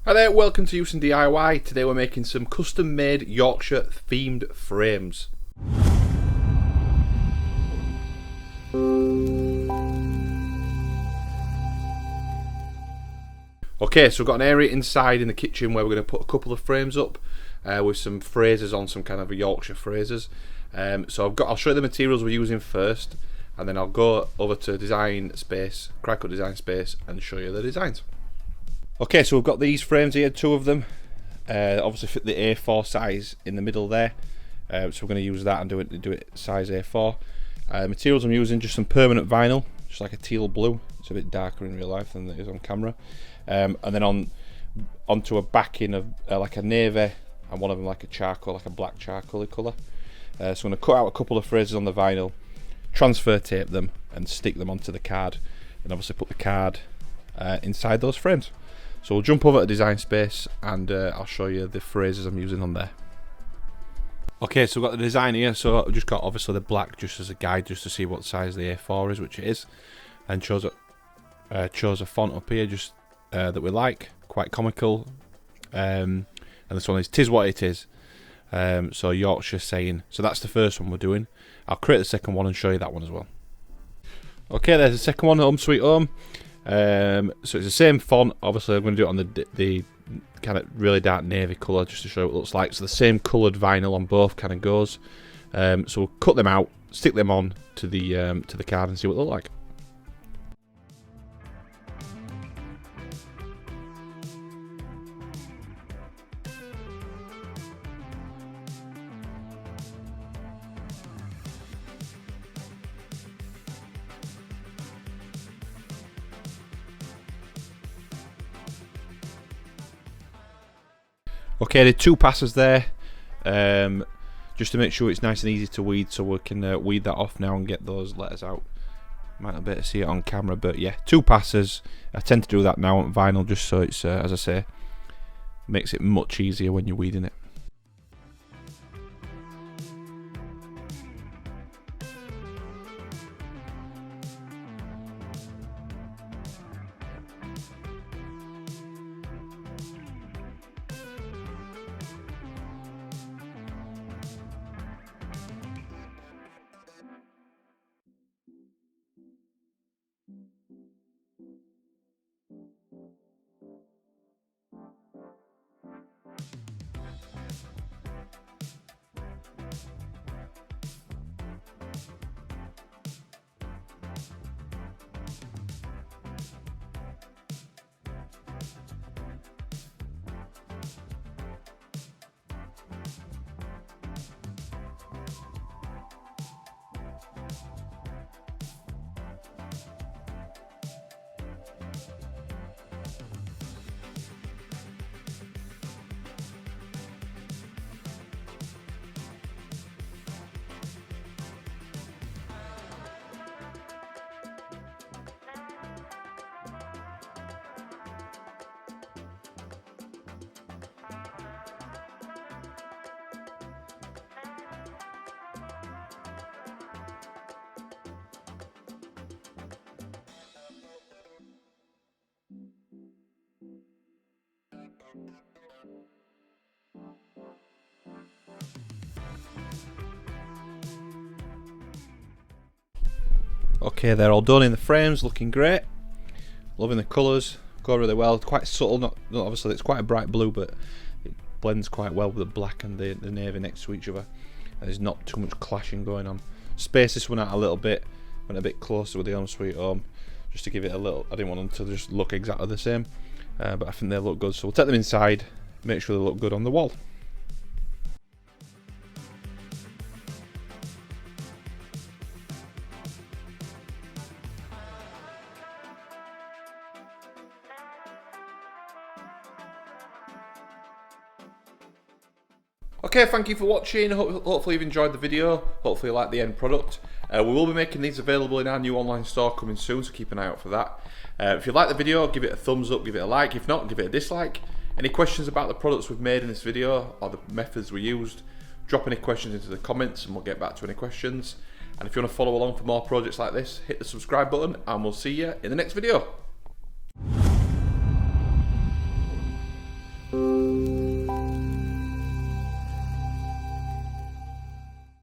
Hi there, welcome to Huson DIY. Today we're making some custom made Yorkshire themed frames. Okay, so we've got an area inside in the kitchen where we're going to put a couple of frames up with some phrases on, some kind of Yorkshire phrases. I'll show you the materials we're using first, and then I'll go over to Design Space, Cricut Design Space, and show you the designs. Okay, so we've got these frames here, two of them. Obviously fit the A4 size in the middle there. So we're going to use that and do it size A4. Materials I'm using, just some permanent vinyl, just like a teal blue. It's a bit darker in real life than it is on camera. And then onto a backing of like a navy, and one of them like a charcoal, like a black charcoal colour. So I'm going to cut out a couple of phrases on the vinyl, transfer tape them, and stick them onto the card. And obviously put the card inside those frames. So we'll jump over to Design Space and I'll show you the phrases I'm using on there. Okay, so we've got the design here, so I've just got obviously the black just as a guide, just to see what size the A4 is, which it is, and chose a font up here just that we like, quite comical, and this one is "'Tis what it is", so Yorkshire saying. So that's the first one we're doing. I'll create the second one and show you that one as well. Okay, there's the second one, Home Sweet Home. So it's the same font. Obviously I'm going to do it on the kind of really dark navy colour just to show what it looks like. So the same coloured vinyl on both kind of goes. So we'll cut them out, stick them on to the card and see what they look like. Okay, the two passes there, just to make sure it's nice and easy to weed, so we can weed that off now and get those letters out. Might not be able to see it on camera, but yeah, two passes. I tend to do that now on vinyl just so it's, as I say, makes it much easier when you're weeding it. Okay, they're all done in the frames, looking great. Loving the colours, go really well. Quite subtle, not obviously it's quite a bright blue, but it blends quite well with the black and the navy next to each other. And there's not too much clashing going on. Space this one out a little bit, went a bit closer with the Home Sweet Home, just to give it a little. I didn't want them to just look exactly the same, but I think they look good. So we'll take them inside, make sure they look good on the wall. Okay, thank you for watching. Hopefully you've enjoyed the video. Hopefully you like the end product. We will be making these available in our new online store coming soon, so keep an eye out for that. If you like the video, give it a thumbs up, give it a like. If not, give it a dislike. Any questions about the products we've made in this video or the methods we used, drop any questions into the comments and we'll get back to any questions. And if you want to follow along for more projects like this, hit the subscribe button and we'll see you in the next video.